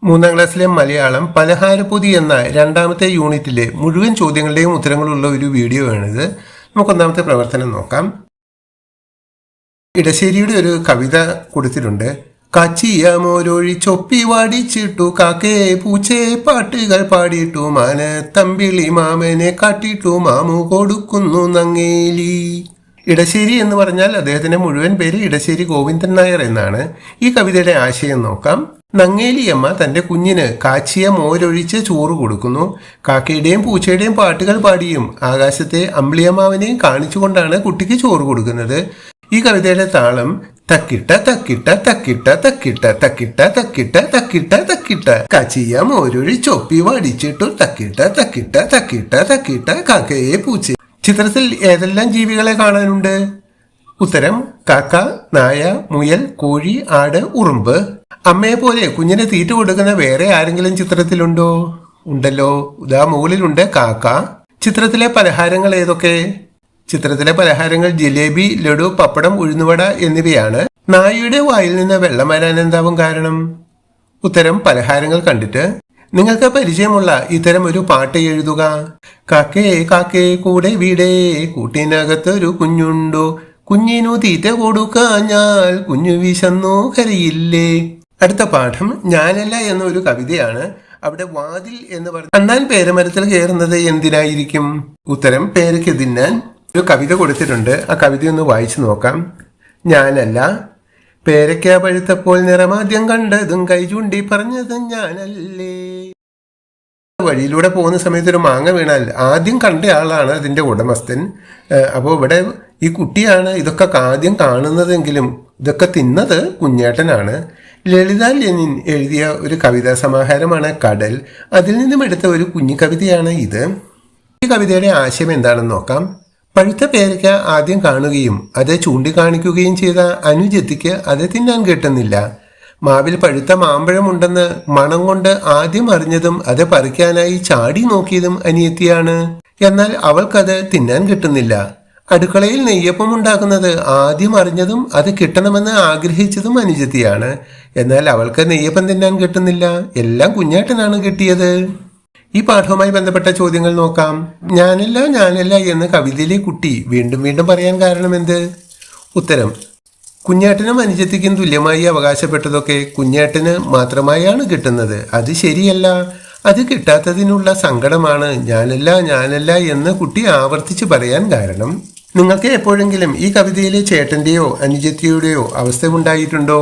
മൂന്നാം ക്ലാസ്സിലെ മലയാളം പലഹാരപ്പൊതി എന്ന രണ്ടാമത്തെ യൂണിറ്റിലെ മുഴുവൻ ചോദ്യങ്ങളുടെയും ഉത്തരങ്ങളുള്ള ഒരു വീഡിയോ ആണിത്. നമുക്ക് ഒന്നാമത്തെ പ്രവർത്തനം നോക്കാം. ഇടശ്ശേരിയുടെ ഒരു കവിത കൊടുത്തിട്ടുണ്ട്. കച്ചിയമോരൊഴി ചൊപ്പി വാടിച്ചിട്ടു കാക്കേ പൂച്ചേ പാട്ടുകൾ പാടിയിട്ടു മാന തമ്പിളി മാമനെ കാട്ടിട്ടു മാമു കൊടുക്കുന്നു നങ്ങേലി. ഇടശ്ശേരി എന്ന് പറഞ്ഞാൽ അദ്ദേഹത്തിന്റെ മുഴുവൻ പേര് ഇടശ്ശേരി ഗോവിന്ദൻ നായർ എന്നാണ്. ഈ കവിതയുടെ ആശയം നോക്കാം. നങ്ങേലിയമ്മ തന്റെ കുഞ്ഞിന് കാച്ചിയ മോരൊഴിച്ച് ചോറ് കൊടുക്കുന്നു. കാക്കയുടെയും പൂച്ചയുടെയും പാട്ടുകൾ പാടിയും ആകാശത്തെ അമ്പിളിയമ്മാവനെയും കാണിച്ചുകൊണ്ടാണ് കുട്ടിക്ക് ചോറ് കൊടുക്കുന്നത്. ഈ കവിതയുടെ താളം തക്കിട്ട തക്കിട്ട തക്കിട്ട തക്കിട്ട തക്കിട്ട തക്കിട്ട തക്കിട്ട തക്കിട്ട കാച്ചിയ മോരൊഴി ചൊപ്പി വടിച്ചിട്ടു തക്കിട്ട തക്കിട്ട തക്കിട്ട തക്കിട്ട കാക്കയെ പൂച്ച. ചിത്രത്തിൽ ഏതെല്ലാം ജീവികളെ കാണാനുണ്ട്? ഉത്തരം കാക്ക, നായ, മുയൽ, കോഴി, ആട്, ഉറുമ്പ്. അമ്മയെ പോലെ കുഞ്ഞിന് തീറ്റ കൊടുക്കുന്ന വേറെ ആരെങ്കിലും ചിത്രത്തിലുണ്ടോ? ഉണ്ടല്ലോ, ഇതാ മുകളിലുണ്ട് കാക്ക. ചിത്രത്തിലെ പലഹാരങ്ങൾ ഏതൊക്കെ? ചിത്രത്തിലെ പലഹാരങ്ങൾ ജിലേബി, ലഡു, പപ്പടം, ഉഴുന്നുവട എന്നിവയാണ്. നായയുടെ വായിൽ നിന്ന് വെള്ളം വരാൻ എന്താവും കാരണം? ഉത്തരം പലഹാരങ്ങൾ കണ്ടിട്ട്. നിങ്ങൾക്ക് പരിചയമുള്ള ഇത്തരം ഒരു പാട്ട് എഴുതുക. കാക്കേ കാക്കേ കൂടെ വീടേ കൂട്ടിനകത്തൊരു കുഞ്ഞുണ്ടോ, കുഞ്ഞിനു തീറ്റ കൊടുക്കാഞ്ഞാൽ കുഞ്ഞു വിശന്നു കരയില്ലേ. അടുത്ത പാഠം ഞാനല്ല എന്നൊരു കവിതയാണ്. അവിടെ വാതിൽ എന്ന് പറഞ്ഞ അണ്ണാൻ പേരമരത്തിൽ കയറുന്നത് എന്തിനായിരിക്കും? ഉത്തരം പേരയ്ക്ക് തിന്നാൻ. ഒരു കവിത കൊടുത്തിട്ടുണ്ട്, ആ കവിത ഒന്ന് വായിച്ചു നോക്കാം. ഞാനല്ല പേരയ്ക്ക പഴുത്തപ്പോൾ നിറമാദ്യം കണ്ടതും കൈ ചൂണ്ടി പറഞ്ഞതും ഞാനല്ലേ. വഴിയിലൂടെ പോകുന്ന സമയത്ത് ഒരു മാങ്ങ വീണാൽ ആദ്യം കണ്ട ആളാണ് അതിന്റെ ഉടമസ്ഥൻ. അപ്പോൾ ഇവിടെ ഈ കുട്ടിയാണ് ഇതൊക്കെ ആദ്യം കാണുന്നതെങ്കിലും ഇതൊക്കെ തിന്നത് കുഞ്ഞേട്ടനാണ്. ലളിത ലെനിൻ എഴുതിയ ഒരു കവിതാ സമാഹാരമാണ് കടൽ. അതിൽ നിന്നും എടുത്ത ഒരു കുഞ്ഞു കവിതയാണ് ഇത്. ഈ കവിതയുടെ ആശയം എന്താണെന്ന് നോക്കാം. പഴുത്ത പേരയ്ക്ക ആദ്യം കാണുകയും അത് ചൂണ്ടിക്കാണിക്കുകയും ചെയ്ത അനുജത്തിക്ക് അത് തിന്നാൻ കിട്ടുന്നില്ല. മാവിൽ പഴുത്ത മാമ്പഴമുണ്ടെന്ന് മണം കൊണ്ട് ആദ്യം അറിഞ്ഞതും അത് പറിക്കാനായി ചാടി നോക്കിയതും അനിയത്തിയാണ്. എന്നാൽ അവൾക്കത് തിന്നാൻ കിട്ടുന്നില്ല. അടുക്കളയിൽ നെയ്യപ്പം ഉണ്ടാക്കുന്നത് ആദ്യം അറിഞ്ഞതും അത് കിട്ടണമെന്ന് ആഗ്രഹിച്ചതും അനുജത്തിയാണ്. എന്നാൽ അവൾക്ക് നെയ്യപ്പം തിന്നാൻ കിട്ടുന്നില്ല. എല്ലാം കുഞ്ഞേട്ടനാണ് കിട്ടിയത്. ഈ പാഠവുമായി ബന്ധപ്പെട്ട ചോദ്യങ്ങൾ നോക്കാം. ഞാനല്ല ഞാനല്ല എന്ന് കവിതയിലെ കുട്ടി വീണ്ടും വീണ്ടും പറയാൻ കാരണം എന്ത്? ഉത്തരം കുഞ്ഞേട്ടനും അനുജത്തിക്കും തുല്യമായി അവകാശപ്പെട്ടതൊക്കെ കുഞ്ഞേട്ടന് മാത്രമായാണ് കിട്ടുന്നത്. അത് ശരിയല്ല. അത് കിട്ടാത്തതിനുള്ള സങ്കടമാണ് ഞാനല്ല ഞാനല്ല എന്ന് കുട്ടി ആവർത്തിച്ച് പറയാൻ കാരണം. നിങ്ങൾക്ക് എപ്പോഴെങ്കിലും ഈ കവിതയിലെ ചേട്ടന്റെയോ അനുജത്തിയുടെയോ അവസ്ഥ ഉണ്ടായിട്ടുണ്ടോ?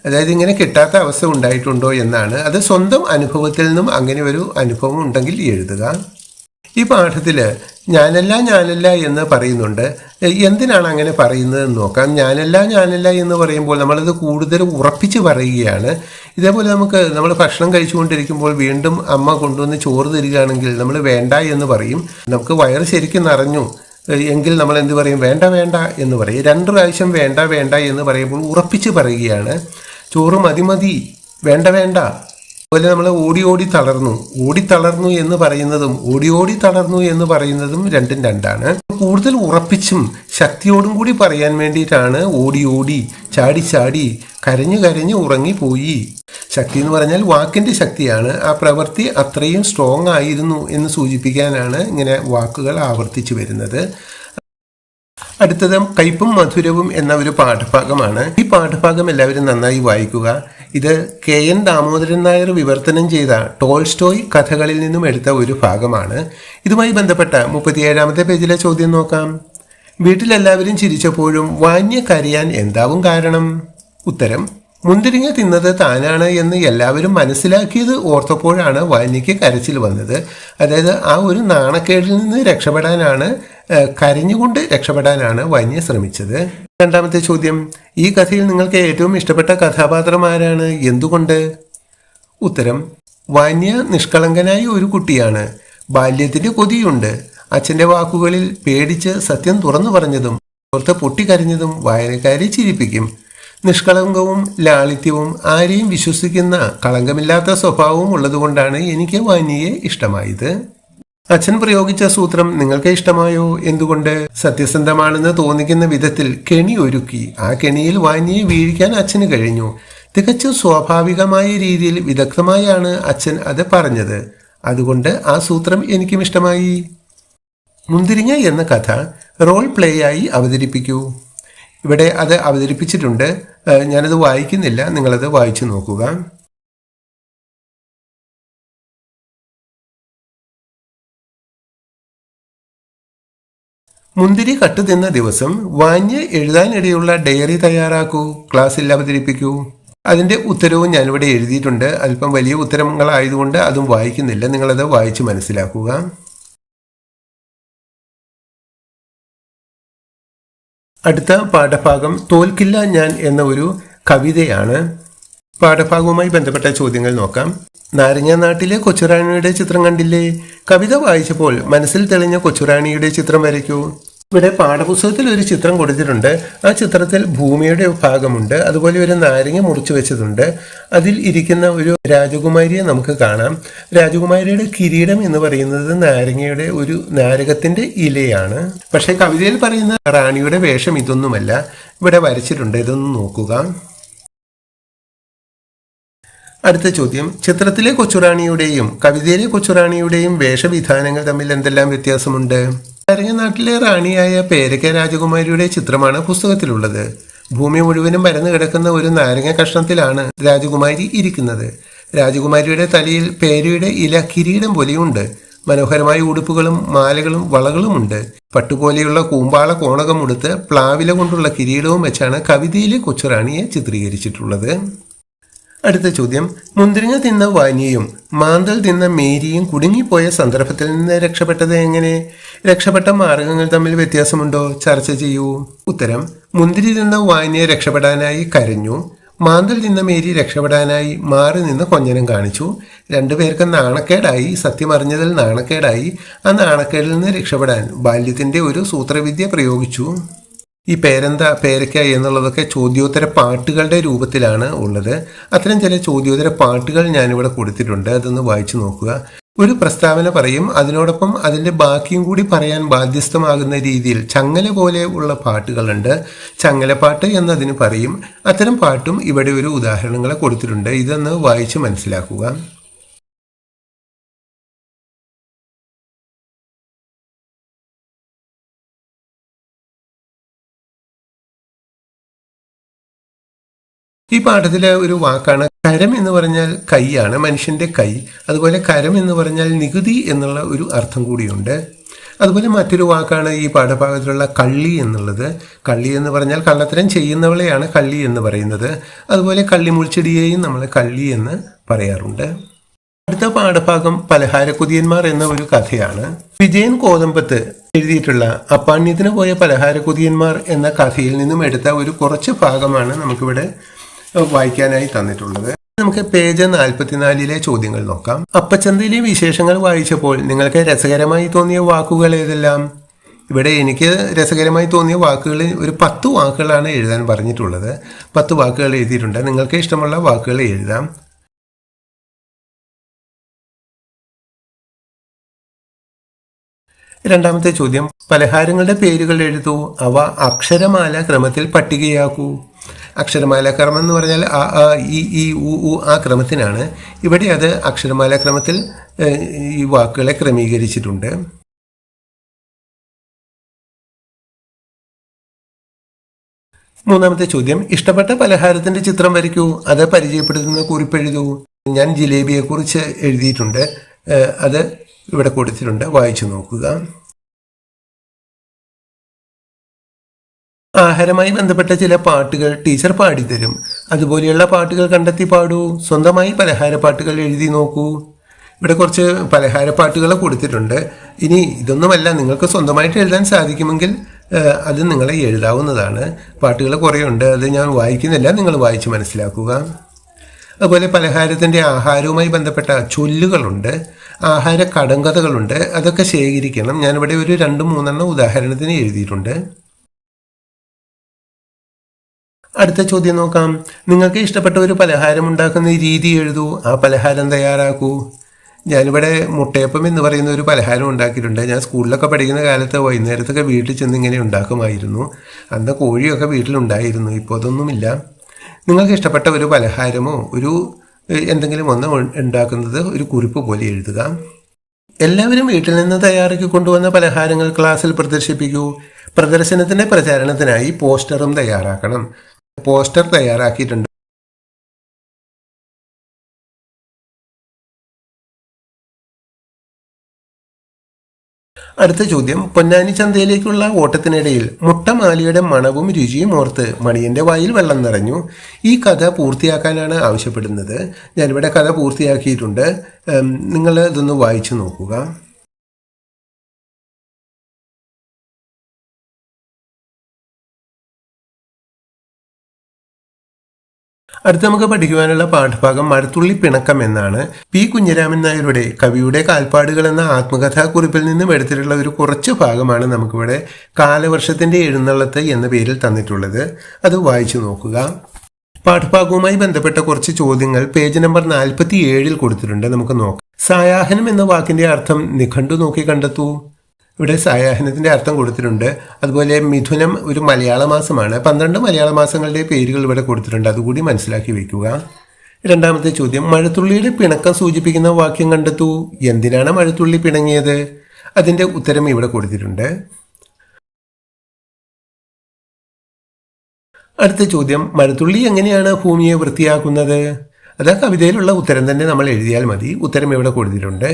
അതായത് ഇങ്ങനെ കിട്ടാത്ത അവസ്ഥ ഉണ്ടായിട്ടുണ്ടോ എന്നാണ്. അത് സ്വന്തം അനുഭവത്തിൽ നിന്നും അങ്ങനെ ഒരു അനുഭവം ഉണ്ടെങ്കിൽ എഴുതുക. ഈ പാഠത്തിൽ ഞാനല്ല ഞാനല്ല എന്ന് പറയുന്നുണ്ട്. എന്തിനാണ് അങ്ങനെ പറയുന്നതെന്ന് നോക്കാം. ഞാനല്ല ഞാനല്ല എന്ന് പറയുമ്പോൾ നമ്മളത് കൂടുതൽ ഉറപ്പിച്ച് പറയുകയാണ്. ഇതേപോലെ നമ്മൾ ഭക്ഷണം കഴിച്ചുകൊണ്ടിരിക്കുമ്പോൾ വീണ്ടും അമ്മ കൊണ്ടുവന്ന് ചോറ് തരികയാണെങ്കിൽ നമ്മൾ വേണ്ട എന്ന് പറയും. നമുക്ക് വയറ് ശരിക്കും നിറഞ്ഞു എങ്കിൽ നമ്മൾ എന്ത് പറയും? വേണ്ട വേണ്ട എന്ന് പറയും. 2 പ്രാവശ്യം വേണ്ട വേണ്ട എന്ന് പറയുമ്പോൾ ഉറപ്പിച്ച് പറയുകയാണ്. ചോറ് മതി മതി, വേണ്ട വേണ്ട. അതുപോലെ നമ്മൾ ഓടി തളർന്നു എന്ന് പറയുന്നതും ഓടി തളർന്നു എന്ന് പറയുന്നതും രണ്ടും രണ്ടാണ്. കൂടുതൽ ഉറപ്പിച്ചും ശക്തിയോടും കൂടി പറയാൻ വേണ്ടിയിട്ടാണ് ഓടി ചാടി കരഞ്ഞു ഉറങ്ങിപ്പോയി. ശക്തി എന്ന് പറഞ്ഞാൽ വാക്കിന്റെ ശക്തിയാണ്. ആ പ്രവൃത്തി അത്രയും സ്ട്രോങ് ആയിരുന്നു എന്ന് സൂചിപ്പിക്കാനാണ് ഇങ്ങനെ വാക്കുകൾ ആവർത്തിച്ചു വരുന്നത്. അടുത്തത് കയ്പും മധുരവും എന്ന ഒരു പാഠഭാഗമാണ്. ഈ പാഠഭാഗം എല്ലാവരും നന്നായി വായിക്കുക. ഇത് KN ദാമോദരൻ നായർ വിവർത്തനം ചെയ്ത ടോൾസ്റ്റോയ് കഥകളിൽ നിന്നും എടുത്ത ഒരു ഭാഗമാണ്. ഇതുമായി ബന്ധപ്പെട്ട 37ാമത്തെ പേജിലെ ചോദ്യം നോക്കാം. വീട്ടിലെല്ലാവരും ചിരിച്ചപ്പോഴും വാന്യ കരയാൻ എന്താവും കാരണം? ഉത്തരം മുന്തിരിങ്ങ തിന്നത് താനാണ് എന്ന് എല്ലാവരും മനസ്സിലാക്കിയത് ഓർത്തപ്പോഴാണ് വാന്യയ്ക്ക് കരച്ചിൽ വന്നത്. അതായത് ആ ഒരു നാണക്കേടിൽ നിന്ന് രക്ഷപ്പെടാനാണ്, കരഞ്ഞുകൊണ്ട് രക്ഷപ്പെടാനാണ് വാന്യ ശ്രമിച്ചത്. രണ്ടാമത്തെ ചോദ്യം. ഈ കഥയിൽ നിങ്ങൾക്ക് ഏറ്റവും ഇഷ്ടപ്പെട്ട കഥാപാത്രം ആരാണ്? എന്തുകൊണ്ട്? ഉത്തരം വാന്യ നിഷ്കളങ്കനായ ഒരു കുട്ടിയാണ്. ബാല്യത്തിന്റെ കൊതിയുണ്ട്. അച്ഛന്റെ വാക്കുകളിൽ പേടിച്ച് സത്യം തുറന്നു പറഞ്ഞതും ഓർത്ത് പൊട്ടിക്കരഞ്ഞതും വായനക്കാരെ ചിരിപ്പിക്കും. നിഷ്കളങ്കവും ലാളിത്യവും ആരെയും വിശ്വസിക്കുന്ന കളങ്കമില്ലാത്ത സ്വഭാവവും ഉള്ളതുകൊണ്ടാണ് എനിക്ക് വാന്യയെ ഇഷ്ടമായത്. അച്ഛൻ പ്രയോഗിച്ച സൂത്രം നിങ്ങൾക്ക് ഇഷ്ടമായോ? എന്തുകൊണ്ട്? സത്യസന്ധമാണെന്ന് തോന്നിക്കുന്ന വിധത്തിൽ കെണി ഒരുക്കി ആ കെണിയിൽ വാന്യയെ വീഴിക്കാൻ അച്ഛന് കഴിഞ്ഞു. തികച്ചും സ്വാഭാവികമായ രീതിയിൽ വിദഗ്ധമായാണ് അച്ഛൻ അത് പറഞ്ഞത്. അതുകൊണ്ട് ആ സൂത്രം എനിക്കും ഇഷ്ടമായി. മുന്തിരിങ്ങ എന്ന കഥ റോൾ പ്ലേ ആയി അവതരിപ്പിക്കൂ. ഇവിടെ അത് അവതരിപ്പിച്ചിട്ടുണ്ട്. ഞാനത് വായിക്കുന്നില്ല, നിങ്ങളത് വായിച്ചു നോക്കുക. മുന്തിരി കട്ടുതിന്ന ദിവസം വാഞ്ഞ് എഴുതാനിടയുള്ള ഡയറി തയ്യാറാക്കൂ, ക്ലാസ്സിൽ അവതരിപ്പിക്കൂ. അതിൻ്റെ ഉത്തരവും ഞാനിവിടെ എഴുതിയിട്ടുണ്ട്. അല്പം വലിയ ഉത്തരങ്ങളായതുകൊണ്ട് അതും വായിക്കുന്നില്ല, നിങ്ങളത് വായിച്ച് മനസ്സിലാക്കുക. അടുത്ത പാഠഭാഗം തോൽക്കില്ല ഞാൻ എന്ന ഒരു കവിതയാണ്. പാഠഭാഗവുമായി ബന്ധപ്പെട്ട ചോദ്യങ്ങൾ നോക്കാം. നാരങ്ങ നാട്ടിലെ കൊച്ചുറാണിയുടെ ചിത്രം കണ്ടില്ലേ? കവിത വായിച്ചപ്പോൾ മനസ്സിൽ തെളിഞ്ഞ കൊച്ചുറാണിയുടെ ചിത്രം വരയ്ക്കൂ. ഇവിടെ പാഠപുസ്തകത്തിൽ ഒരു ചിത്രം കൊടുത്തിട്ടുണ്ട്. ആ ചിത്രത്തിൽ ഭൂമിയുടെ ഭാഗമുണ്ട്, അതുപോലെ ഒരു നാരങ്ങ മുറിച്ചു വെച്ചതുണ്ട്. അതിൽ ഇരിക്കുന്ന ഒരു രാജകുമാരിയെ നമുക്ക് കാണാം. രാജകുമാരിയുടെ കിരീടം എന്ന് പറയുന്നത് നാരങ്ങയുടെ ഒരു നാരകത്തിന്റെ ഇലയാണ്. പക്ഷേ കവിതയിൽ പറയുന്ന റാണിയുടെ വേഷം ഇതൊന്നുമല്ല. ഇവിടെ വരച്ചിട്ടുണ്ട്, ഇതൊന്ന് നോക്കുക. അടുത്ത ചോദ്യം, ചിത്രത്തിലെ കൊച്ചുറാണിയുടെയും കവിതയിലെ കൊച്ചുറാണിയുടെയും വേഷവിധാനങ്ങൾ തമ്മിൽ എന്തെല്ലാം വ്യത്യാസമുണ്ട്? നാരങ്ങ നാട്ടിലെ റാണിയായ പേരക്ക രാജകുമാരിയുടെ ചിത്രമാണ് പുസ്തകത്തിലുള്ളത്. ഭൂമി മുഴുവനും പരന്നു കിടക്കുന്ന ഒരു നാരങ്ങ കഷ്ണത്തിലാണ് രാജകുമാരി ഇരിക്കുന്നത്. രാജകുമാരിയുടെ തലയിൽ പേരയുടെ ഇല കിരീടം പോലെയുണ്ട്. മനോഹരമായ ഉടുപ്പുകളും മാലകളും വളകളുമുണ്ട്. പട്ടുപോലെയുള്ള കൂമ്പാള കോണകം ഉടുത്ത് പ്ലാവില കൊണ്ടുള്ള കിരീടവും വെച്ചാണ് കവിതയിലെ കൊച്ചുറാണിയെ ചിത്രീകരിച്ചിട്ടുള്ളത്. അടുത്ത ചോദ്യം, മുന്തിരിങ്ങ തിന്ന വാനിയും മാന്തൽ തിന്ന മേരിയും കുടുങ്ങിപ്പോയ സന്ദർഭത്തിൽ നിന്ന് രക്ഷപ്പെട്ടത് എങ്ങനെ? രക്ഷപ്പെട്ട മാർഗങ്ങൾ തമ്മിൽ വ്യത്യാസമുണ്ടോ? ചർച്ച ചെയ്യൂ. ഉത്തരം, മുന്തിരി തിന്ന വാനിയെ രക്ഷപ്പെടാനായി കരഞ്ഞു. മാന്തൽ തിന്ന മേരി രക്ഷപ്പെടാനായി മാറി നിന്ന് കൊഞ്ഞനം കാണിച്ചു. രണ്ടുപേർക്ക് നാണക്കേടായി. സത്യം അറിഞ്ഞതിൽ നാണക്കേടായി. ആ നാണക്കേടിൽ നിന്ന് രക്ഷപ്പെടാൻ ബാല്യത്തിന്റെ ഒരു സൂത്രവിദ്യ പ്രയോഗിച്ചു. ഈ പേരെന്താ, പേരയ്ക്ക എന്നുള്ളതൊക്കെ ചോദ്യോത്തര പാട്ടുകളുടെ രൂപത്തിലാണ് ഉള്ളത്. അത്തരം ചില ചോദ്യോത്തര പാട്ടുകൾ ഞാനിവിടെ കൊടുത്തിട്ടുണ്ട്, അതൊന്ന് വായിച്ചു നോക്കുക. ഒരു പ്രസ്താവന പറയും, അതിനോടൊപ്പം അതിൻ്റെ ബാക്കിയും കൂടി പറയാൻ ബാധ്യസ്ഥമാകുന്ന രീതിയിൽ ചങ്ങല പോലെ ഉള്ള പാട്ടുകളുണ്ട്. ചങ്ങലപ്പാട്ട് എന്നതിന് പറയും. അത്തരം പാട്ടും ഇവിടെ ഒരു ഉദാഹരണങ്ങളെ കൊടുത്തിട്ടുണ്ട്. ഇതൊന്ന് വായിച്ച് മനസ്സിലാക്കുക. ഈ പാഠത്തിലെ ഒരു വാക്കാണ് കരം എന്ന് പറഞ്ഞാൽ കൈയാണ്, മനുഷ്യന്റെ കൈ. അതുപോലെ കരം എന്ന് പറഞ്ഞാൽ നികുതി എന്നുള്ള ഒരു അർത്ഥം കൂടിയുണ്ട്. അതുപോലെ മറ്റൊരു വാക്കാണ് ഈ പാഠഭാഗത്തിലുള്ള കള്ളി എന്നുള്ളത്. കള്ളി എന്ന് പറഞ്ഞാൽ കള്ളത്തരം ചെയ്യുന്നവളെയാണ് കള്ളി എന്ന് പറയുന്നത്. അതുപോലെ കള്ളിമുൾച്ചെടിയെയും നമ്മൾ കള്ളി എന്ന് പറയാറുണ്ട്. അടുത്ത പാഠഭാഗം പലഹാരക്കുതിയന്മാർ എന്ന ഒരു കഥയാണ്. വിജയൻ കോതമ്പത്ത് എഴുതിയിട്ടുള്ള അപ്പാണ്യത്തിന് പോയ പലഹാരക്കുതിയന്മാർ എന്ന കഥയിൽ നിന്നും എടുത്ത ഒരു കുറച്ച് ഭാഗമാണ് നമുക്കിവിടെ വായിക്കാനായി തന്നിട്ടുള്ളത്. നമുക്ക് പേജ് 44 ചോദ്യങ്ങൾ നോക്കാം. അപ്പച്ചന്തയിലെ വിശേഷങ്ങൾ വായിച്ചപ്പോൾ നിങ്ങൾക്ക് രസകരമായി തോന്നിയ വാക്കുകൾ ഏതെല്ലാം? ഇവിടെ എനിക്ക് രസകരമായി തോന്നിയ വാക്കുകൾ ഒരു 10 വാക്കുകളാണ് എഴുതാൻ പറഞ്ഞിട്ടുള്ളത്. 10 വാക്കുകൾ എഴുതിയിട്ടുണ്ട്. നിങ്ങൾക്ക് ഇഷ്ടമുള്ള വാക്കുകൾ എഴുതാം. രണ്ടാമത്തെ ചോദ്യം, പലഹാരങ്ങളുടെ പേരുകൾ എഴുതൂ. അവ അക്ഷരമാല ക്രമത്തിൽ പട്ടികയാക്കൂ. അക്ഷരമാല ക്രമം എന്ന് പറഞ്ഞാൽ അ ആ ഇ ഈ ഉ ആ ക്രമത്തിനാണ്. ഇവിടെ അത് അക്ഷരമാല ക്രമത്തിൽ ഈ വാക്കുകളെ ക്രമീകരിച്ചിട്ടുണ്ട്. മൂന്നാമത്തെ ചോദ്യം, ഇഷ്ടപ്പെട്ട പലഹാരത്തിന്റെ ചിത്രം വരയ്ക്കൂ. അത് പരിചയപ്പെടുത്തുന്ന കുറിപ്പെഴുതൂ. ഞാൻ ജിലേബിയെക്കുറിച്ച് എഴുതിയിട്ടുണ്ട്, അത് ഇവിടെ കൊടുത്തിട്ടുണ്ട്, വായിച്ചു നോക്കുക. ആഹാരമായി ബന്ധപ്പെട്ട ചില പാട്ടുകൾ ടീച്ചർ പാടിത്തരും. അതുപോലെയുള്ള പാട്ടുകൾ കണ്ടെത്തി പാടൂ. സ്വന്തമായി പലഹാര പാട്ടുകൾ എഴുതി നോക്കൂ. ഇവിടെ കുറച്ച് പലഹാര പാട്ടുകൾ കൊടുത്തിട്ടുണ്ട്. ഇനി ഇതൊന്നുമല്ല, നിങ്ങൾക്ക് സ്വന്തമായിട്ട് എഴുതാൻ സാധിക്കുമെങ്കിൽ അത് നിങ്ങളെ എഴുതാവുന്നതാണ്. പാട്ടുകൾ കുറേ ഉണ്ട്, അത് ഞാൻ വായിക്കുന്നില്ല, നിങ്ങൾ വായിച്ച് മനസ്സിലാക്കുക. അതുപോലെ പലഹാരത്തിൻ്റെ ആഹാരവുമായി ബന്ധപ്പെട്ട ചൊല്ലുകളുണ്ട്, ആഹാര കടങ്കഥകളുണ്ട്. അതൊക്കെ ശേഖരിക്കണം. ഞാനിവിടെ ഒരു 2-3 ഉദാഹരണത്തിന് എഴുതിയിട്ടുണ്ട്. അടുത്ത ചോദ്യം നോക്കാം. നിങ്ങൾക്ക് ഇഷ്ടപ്പെട്ട ഒരു പലഹാരം ഉണ്ടാക്കുന്ന രീതി എഴുതൂ. ആ പലഹാരം തയ്യാറാക്കൂ. ഞാനിവിടെ മുട്ടയപ്പം എന്ന് പറയുന്ന ഒരു പലഹാരം ഉണ്ടാക്കിയിട്ടുണ്ട്. ഞാൻ സ്കൂളിലൊക്കെ പഠിക്കുന്ന കാലത്ത് വൈകുന്നേരത്തൊക്കെ വീട്ടിൽ ചെന്ന് ഇങ്ങനെ ഉണ്ടാക്കുമായിരുന്നു. അന്ന് കോഴിയൊക്കെ വീട്ടിലുണ്ടായിരുന്നു, ഇപ്പോൾ അതൊന്നുമില്ല. നിങ്ങൾക്ക് ഇഷ്ടപ്പെട്ട ഒരു പലഹാരമോ എന്തെങ്കിലും ഒന്ന് ഉണ്ടാക്കുന്നത് ഒരു കുറിപ്പ് പോലെ എഴുതുക. എല്ലാവരും വീട്ടിൽ നിന്ന് തയ്യാറാക്കി കൊണ്ടുവന്ന പലഹാരങ്ങൾ ക്ലാസ്സിൽ പ്രദർശിപ്പിക്കൂ. പ്രദർശനത്തിന്റെ പ്രചാരണത്തിനായി പോസ്റ്ററും തയ്യാറാക്കണം. പോസ്റ്റർ തയ്യാറാക്കിയിട്ടുണ്ട്. അടുത്ത ചോദ്യം, പൊന്നാനി ചന്തയിലേക്കുള്ള ഓട്ടത്തിനിടയിൽ മുട്ടമാലിയുടെ മണവും രുചിയും ഓർത്ത് മണിയന്റെ വായിൽ വെള്ളം നിറഞ്ഞു. ഈ കഥ പൂർത്തിയാക്കാനാണ് ആവശ്യപ്പെടുന്നത്. ഞാനിവിടെ കഥ പൂർത്തിയാക്കിയിട്ടുണ്ട്. നിങ്ങൾ ഇതൊന്ന് വായിച്ചു നോക്കുക. അടുത്ത് നമുക്ക് പഠിക്കുവാനുള്ള പാഠഭാഗം മഴത്തുള്ളി പിണക്കം എന്നാണ്. പി കുഞ്ഞിരാമൻ നായരുടെ കവിയുടെ കാൽപ്പാടുകൾ എന്ന ആത്മകഥാക്കുറിപ്പിൽ നിന്നും എടുത്തിട്ടുള്ള ഒരു കുറച്ച് ഭാഗമാണ് നമുക്കിവിടെ കാലവർഷത്തിന്റെ എഴുന്നള്ളത്ത് എന്ന പേരിൽ തന്നിട്ടുള്ളത്. അത് വായിച്ചു നോക്കുക. പാഠഭാഗവുമായി ബന്ധപ്പെട്ട കുറച്ച് ചോദ്യങ്ങൾ പേജ് നമ്പർ 47 കൊടുത്തിട്ടുണ്ട്. നമുക്ക് നോക്കാം. സായാഹനം എന്ന വാക്കിന്റെ അർത്ഥം നിഘണ്ടു നോക്കി കണ്ടെത്തൂ. ഇവിടെ സായാഹ്നത്തിന്റെ അർത്ഥം കൊടുത്തിട്ടുണ്ട്. അതുപോലെ മിഥുനം ഒരു മലയാള മാസമാണ്. 12 മലയാള മാസങ്ങളുടെ പേരുകൾ ഇവിടെ കൊടുത്തിട്ടുണ്ട്. അതുകൂടി മനസ്സിലാക്കി വെക്കുക. രണ്ടാമത്തെ ചോദ്യം, മഴത്തുള്ളിയുടെ പിണക്കം സൂചിപ്പിക്കുന്ന വാക്യം കണ്ടെത്തൂ. എന്തിനാണ് മഴത്തുള്ളി പിണങ്ങിയത്? അതിന്റെ ഉത്തരം ഇവിടെ കൊടുത്തിട്ടുണ്ട്. അടുത്ത ചോദ്യം, മഴത്തുള്ളി എങ്ങനെയാണ് ഭൂമിയെ വൃത്തിയാക്കുന്നത്? അത് ആ കവിതയിലുള്ള ഉത്തരം തന്നെ നമ്മൾ എഴുതിയാൽ മതി. ഉത്തരം ഇവിടെ കൊടുത്തിട്ടുണ്ട്.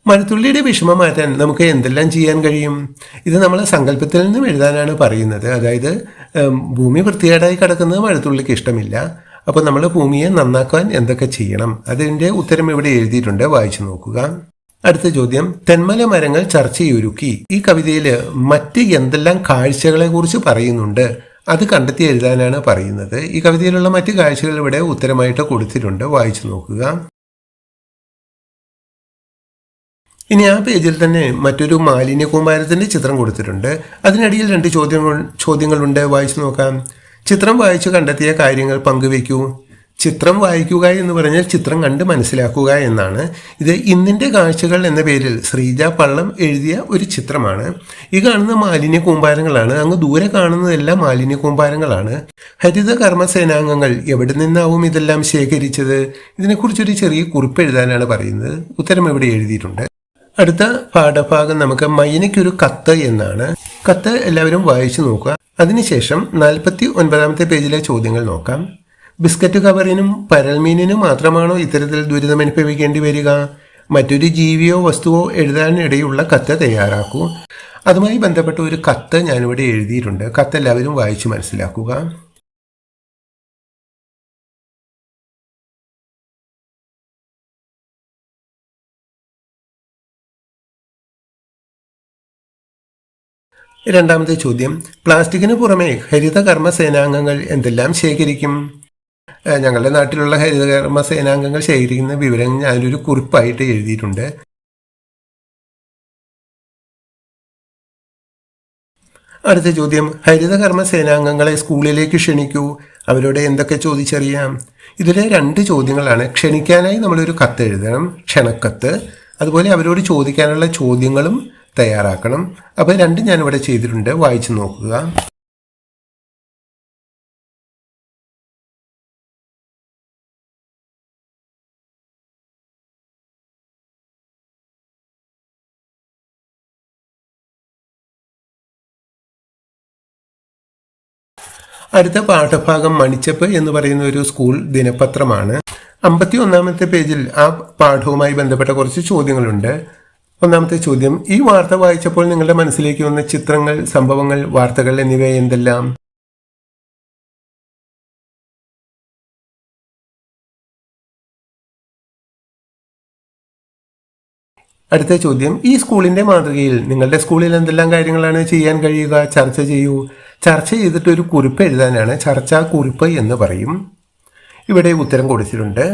മഴത്തുള്ളിയുടെ വിഷമം മാറ്റാൻ നമുക്ക് എന്തെല്ലാം ചെയ്യാൻ കഴിയും? ഇത് നമ്മൾ സങ്കല്പത്തിൽ നിന്നും എഴുതാനാണ് പറയുന്നത്. അതായത് ഭൂമി വൃത്തികേടായി കിടക്കുന്നത് മഴത്തുള്ളിക്ക് ഇഷ്ടമില്ല. അപ്പോൾ നമ്മൾ ഭൂമിയെ നന്നാക്കാൻ എന്തൊക്കെ ചെയ്യണം? അതിൻ്റെ ഉത്തരം ഇവിടെ എഴുതിയിട്ടുണ്ട്. വായിച്ചു നോക്കുക. അടുത്ത ചോദ്യം, തെന്മല മരങ്ങൾ ചർച്ചയൊരുക്കി. ഈ കവിതയിൽ മറ്റ് എന്തെല്ലാം കാഴ്ചകളെ കുറിച്ച് പറയുന്നുണ്ട്? അത് കണ്ടെത്തി എഴുതാനാണ് പറയുന്നത്. ഈ കവിതയിലുള്ള മറ്റ് കാഴ്ചകൾ ഇവിടെ ഉത്തരമായിട്ട് കൊടുത്തിട്ടുണ്ട്. വായിച്ചു നോക്കുക. ഇനി ആ പേജിൽ തന്നെ മറ്റൊരു മാലിന്യ കൂമ്പാരത്തിന്റെ ചിത്രം കൊടുത്തിട്ടുണ്ട്. അതിനടിയിൽ 2 ചോദ്യങ്ങളുണ്ട്. വായിച്ചു നോക്കാം. ചിത്രം വായിച്ചു കണ്ടെത്തിയ കാര്യങ്ങൾ പങ്കുവയ്ക്കൂ. ചിത്രം വായിക്കുക എന്ന് പറഞ്ഞാൽ ചിത്രം കണ്ട് മനസ്സിലാക്കുക എന്നാണ്. ഇത് ഇന്നിൻ്റെ കാഴ്ചകൾ എന്ന പേരിൽ ശ്രീജ പള്ളം എഴുതിയ ഒരു ചിത്രമാണ്. ഈ കാണുന്ന മാലിന്യ കൂമ്പാരങ്ങളാണ്. അങ്ങ് ദൂരെ കാണുന്നതെല്ലാം മാലിന്യ കൂമ്പാരങ്ങളാണ്. ഹരിത കർമ്മസേനാംഗങ്ങൾ എവിടെ നിന്നാവും ഇതെല്ലാം ശേഖരിച്ചത്? ഇതിനെക്കുറിച്ചൊരു ചെറിയ കുറിപ്പ് എഴുതാനാണ് പറയുന്നത്. ഉത്തരം ഇവിടെ എഴുതിയിട്ടുണ്ട്. അടുത്ത പാഠഭാഗം നമുക്ക് മൈനയ്ക്കൊരു കത്ത് എന്നാണ്. കത്ത് എല്ലാവരും വായിച്ചു നോക്കുക. അതിനുശേഷം 49-ാമത്തെ പേജിലെ ചോദ്യങ്ങൾ നോക്കാം. ബിസ്ക്കറ്റ് കവറിനും പരൽമീനിനും മാത്രമാണോ ഇത്തരത്തിൽ ദുരിതമനുഭവിക്കേണ്ടി വരിക? മറ്റൊരു ജീവിയോ വസ്തുവോ എഴുതാനിടയുള്ള കത്ത് തയ്യാറാക്കൂ. അതുമായി ബന്ധപ്പെട്ട ഒരു കത്ത് ഞാനിവിടെ എഴുതിയിട്ടുണ്ട്. കത്ത് എല്ലാവരും വായിച്ചു മനസ്സിലാക്കുക. രണ്ടാമത്തെ ചോദ്യം, പ്ലാസ്റ്റിക്കിന് പുറമെ ഹരിതകർമ്മ സേനാംഗങ്ങൾ എന്തെല്ലാം ശേഖരിക്കും? ഞങ്ങളുടെ നാട്ടിലുള്ള ഹരിതകർമ്മ സേനാംഗങ്ങൾ ശേഖരിക്കുന്ന വിവരങ്ങൾ ഞാനൊരു കുറിപ്പായിട്ട് എഴുതിയിട്ടുണ്ട്. അടുത്ത ചോദ്യം, ഹരിതകർമ്മ സേനാംഗങ്ങളെ സ്കൂളിലേക്ക് ക്ഷണിക്കൂ. അവരോട് എന്തൊക്കെ ചോദിച്ചറിയാം? ഇതിലെ 2 ചോദ്യങ്ങളാണ്. ക്ഷണിക്കാനായി നമ്മളൊരു കത്ത് എഴുതണം, ക്ഷണക്കത്ത്. അതുപോലെ അവരോട് ചോദിക്കാനുള്ള ചോദ്യങ്ങളും തയ്യാറാക്കണം. അപ്പോൾ 2 ഞാനിവിടെ ചെയ്തിട്ടുണ്ട്. വായിച്ചു നോക്കുക. അടുത്ത പാഠഭാഗം മണിച്ചപ്പ് എന്ന് പറയുന്ന ഒരു സ്കൂൾ ദിനപത്രമാണ്. 51-ാമത്തെ പേജിൽ ആ പാഠവുമായി ബന്ധപ്പെട്ട കുറച്ച് ചോദ്യങ്ങളുണ്ട്. ഒന്നാമത്തെ ചോദ്യം, ഈ വാർത്ത വായിച്ചപ്പോൾ നിങ്ങളുടെ മനസ്സിലേക്ക് വന്ന ചിത്രങ്ങൾ, സംഭവങ്ങൾ, വാർത്തകൾ എന്നിവ എന്തെല്ലാം? അടുത്ത ചോദ്യം, ഈ സ്കൂളിന്റെ മാതൃകയിൽ നിങ്ങളുടെ സ്കൂളിൽ എന്തെല്ലാം കാര്യങ്ങളാണ് ചെയ്യാൻ കഴിയുക? ചർച്ച ചെയ്യൂ. ചർച്ച ചെയ്തിട്ട് ഒരു കുറിപ്പ് എഴുതാനാണ് ചർച്ചാ കുറിപ്പ് എന്ന് പറയും. ഇവിടെ ഉത്തരം കൊടുത്തിട്ടുണ്ട്.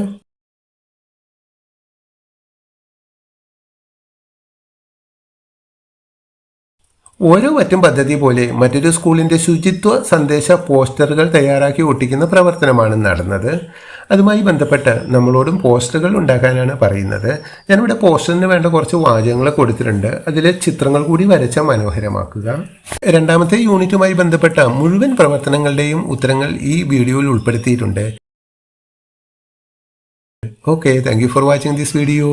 ഓരോ വറ്റും പദ്ധതി പോലെ മറ്റൊരു സ്കൂളിൻ്റെ ശുചിത്വ സന്ദേശ പോസ്റ്ററുകൾ തയ്യാറാക്കി ഒട്ടിക്കുന്ന പ്രവർത്തനമാണ് നടന്നത്. അതുമായി ബന്ധപ്പെട്ട് നമ്മളോടും പോസ്റ്ററുകൾ ഉണ്ടാക്കാനാണ് പറയുന്നത്. ഞാനിവിടെ പോസ്റ്ററിന് വേണ്ട കുറച്ച് വാചകങ്ങൾ കൊടുത്തിട്ടുണ്ട്. അതിൽ ചിത്രങ്ങൾ കൂടി വരച്ച മനോഹരമാക്കുക. രണ്ടാമത്തെ യൂണിറ്റുമായി ബന്ധപ്പെട്ട മുഴുവൻ പ്രവർത്തനങ്ങളുടെയും ഉത്തരങ്ങൾ ഈ വീഡിയോയിൽ ഉൾപ്പെടുത്തിയിട്ടുണ്ട്. Okay, thank you for watching this video.